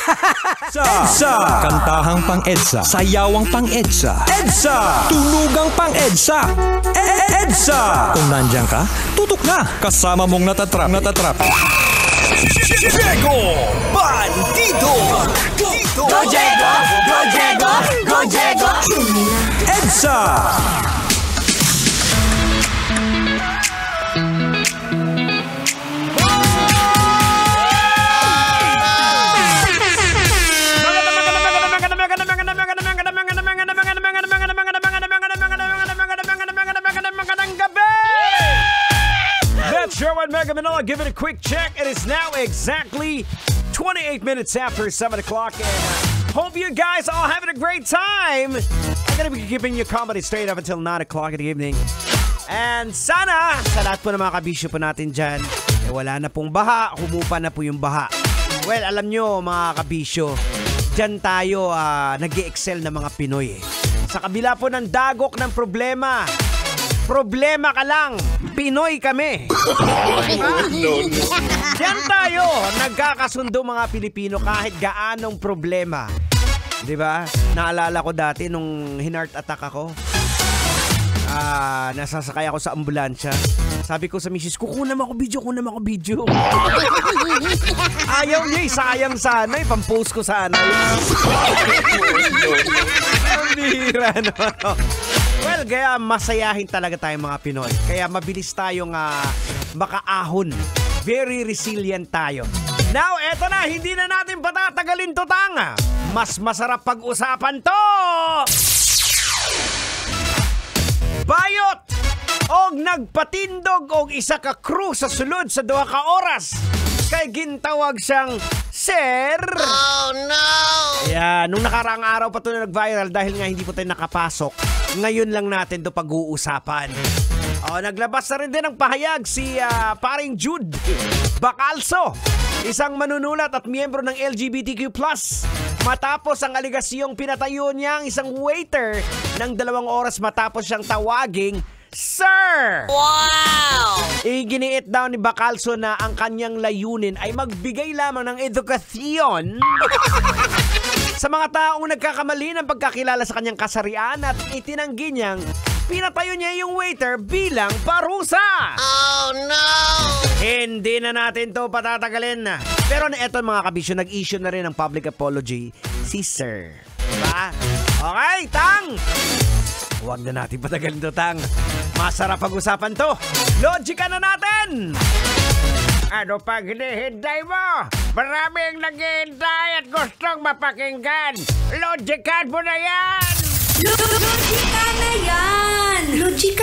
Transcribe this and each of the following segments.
EDSA! Kantahang pang-EDSA, sayawang pang-EDSA, EDSA! Tunugang pang-EDSA, EDSA! Kung nandyan ka, tutok na! Kasama mong natatrap. Jego! Bandido! Go Jego! Go Jego! Go Jego! EDSA! Sherwood Mega Manila, give it a quick check. It is now exactly 28 minutes after 7 o'clock. And hope you guys are having a great time. I'm gonna be giving you comedy straight up until 9 o'clock in the evening. And sana, sa lahat po ng mga kabisyo po natin dyan, wala na pong baha, humupa na po yung baha. Well, alam nyo mga kabisyo, dyan tayo nag-i-excel na mga Pinoy. Sa kabila po ng dagok ng problema ka lang, Pinoy kami. Diyan tayo, nagkakasundo mga Pilipino kahit gaanong problema. Diba? Naalala ko dati nung hinart attack ako. Nasasakay ako sa ambulansya. Sabi ko sa misis ko, kunam ako video. Ayaw niya, sayang sana. Pampost ko sana. Ang bihira naman. Well, kaya masayahin talaga tayong mga Pinoy. Kaya mabilis tayong makaahon. Very resilient tayo. Now, eto na, hindi na natin patatagalin to, tanga. Mas masarap pag-usapan to! Bayot! Og nagpatindog og isa ka crew sa sulod sa 2 ka oras. Kay gintawag siyang Sir. Oh no! Yeah, nung nakaraang araw pa ito na nag-viral dahil nga hindi po tayo nakapasok. Ngayon lang natin ito pag-uusapan. Naglabas na rin din ng pahayag si paring Jude Bacalso, isang manunulat at miyembro ng LGBTQ+. Matapos ang aligasyong pinatayo niya ang isang waiter ng 2 oras matapos siyang tawaging Sir! Wow! Iginiit daw ni Bacalso na ang kanyang layunin ay magbigay lamang ng edukasyon sa mga taong nagkakamali ng pagkakilala sa kanyang kasarian at itinanggi niyang pinatayo niya yung waiter bilang parusa. Oh no! Hindi na natin to patatagalin na. Pero eto mga kabisyo, nag-issue na rin ng public apology si Sir. Diba? Okay, Tang! Huwag na natin patagalin to, Tang. Masarap pag-usapan to. Logika na natin! Ano pag hinihintay mo? Maraming naghihintay at gustong mapakinggan. Logikan mo na yan! Logika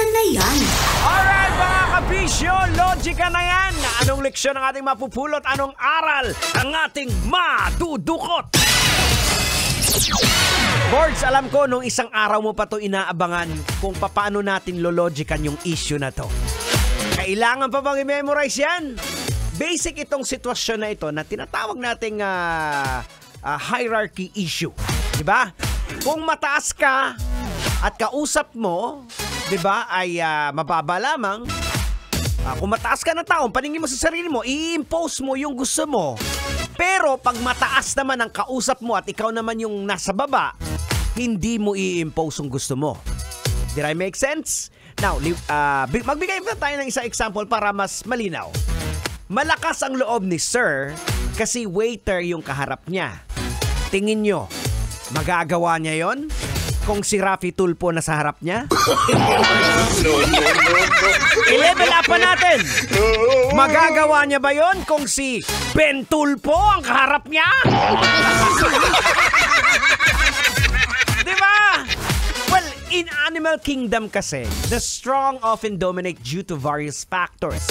na yan! Alright mga kabisyo, logika na yan! Anong leksyon ang ating mapupulot? Anong aral ang ating madudukot? Boards, alam ko nung isang araw mo pa to inaabangan kung paano natin lologikan yung issue na to. Kailangan pa bang i-memorize yan? Basic itong sitwasyon na ito na tinatawag nating hierarchy issue. Diba? Kung mataas ka at kausap mo, diba, ay mababa lamang. Kung mataas ka na tao, paningin mo sa sarili mo, i-impose mo yung gusto mo. Pero pag mataas naman ang kausap mo at ikaw naman yung nasa baba, hindi mo i-impose yung gusto mo. Did I make sense? Now, magbigay pa tayo ng isang example para mas malinaw. Malakas ang loob ni Sir kasi waiter yung kaharap niya. Tingin nyo, magagawa niya yon? Kung si Rafi Tulpo na sa harap niya? I-level up pa natin. Magagawa niya ba yon kung si Ben Tulpo ang kaharap niya? Diba? Well, in Animal Kingdom kasi, the strong often dominate due to various factors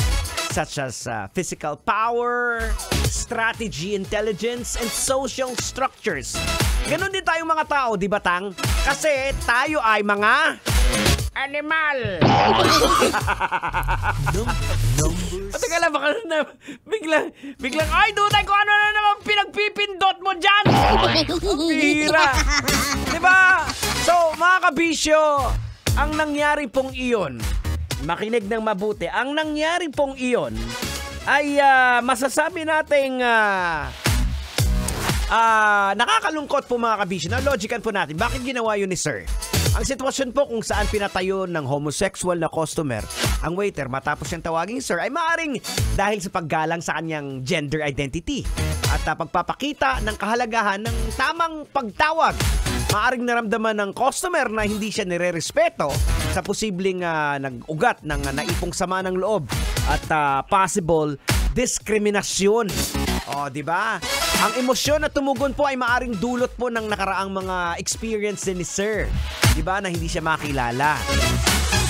such as physical power, strategy, intelligence, and social structures. Ganon din tayong mga tao, di ba, Tang? Kasi tayo ay mga animal. Teka lang, baka na biglang, ay, dutay ko, ano na naman pinagpipindot mo dyan? Bihira. Diba? So, mga kabisyo, ang nangyari pong iyon, makinig ng mabuti, ang nangyari pong iyon ay masasabi nating Nakakalungkot po mga kabisyo. Na logican po natin. Bakit ginawa yun ni Sir? Ang sitwasyon po kung saan pinatayo ng homosexual na customer ang waiter matapos siyang tawaging Sir ay maaring dahil sa paggalang sa kanyang gender identity at pagpapakita ng kahalagahan ng tamang pagtawag. Maaring naramdaman ng customer na hindi siya nire-respeto sa posibleng nag-ugat ng naipong sama ng loob at possible diskriminasyon. O, di ba? Ang emosyon na tumugon po ay maaring dulot po ng nakaraang mga experience ni Sir. Di ba? Na hindi siya makilala.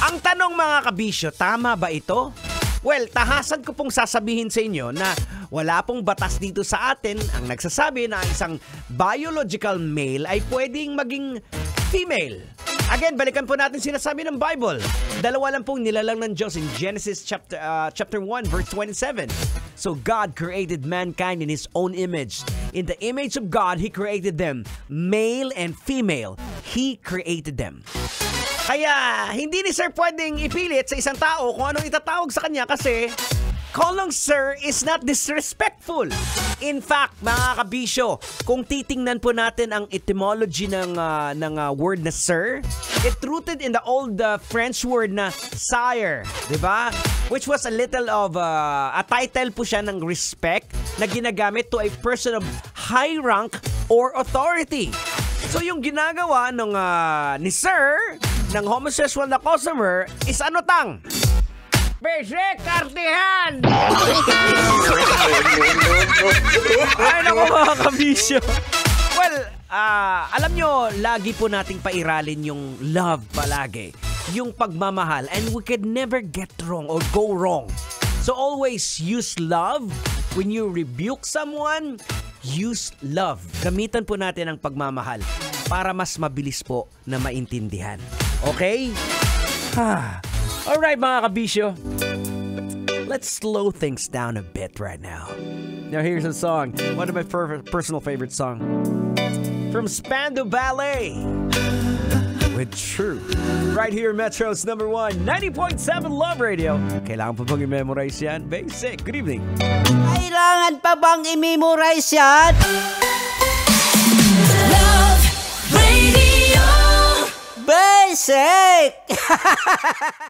Ang tanong mga kabisyo, tama ba ito? Well, tahasan ko pong sasabihin sa inyo na wala pong batas dito sa atin ang nagsasabi na ang isang biological male ay pwedeng maging female. Again, balikan po natin sinasabi ng Bible. Dalawa lang pong nilalang ng Diyos in Genesis chapter 1 verse 27. So God created mankind in His own image. In the image of God, He created them. Male and female, He created them. Kaya hindi ni Sir pwedeng ipilit sa isang tao kung anong itatawag sa kanya kasi calling Sir is not disrespectful. In fact, mga kabisyo, kung titingnan po natin ang etymology ng word na Sir, it rooted in the old French word na sire, di ba? Which was a little of a title po siya ng respect na ginagamit to a person of high rank or authority. So yung ginagawa ng ni Sir ng homosexual na customer is ano tang? Basic kartihan! Ay, naku mga kabisyo. Well, alam nyo, lagi po nating pairalin yung love palagi. Yung pagmamahal. And we could never get wrong or go wrong. So always use love. When you rebuke someone, use love. Gamitan po natin ang pagmamahal para mas mabilis po na maintindihan. Okay? Alright mga kabisyo, let's slow things down a bit right now. Now here's a song, one of my personal favorite songs, from Spandau Ballet, with True. Right here, Metro's number 1, 90.7 Love Radio. Kailangan pa bang i-memorize yan? Basic, good evening. Kailangan pa bang i-memorize yan? Love Radio Basic!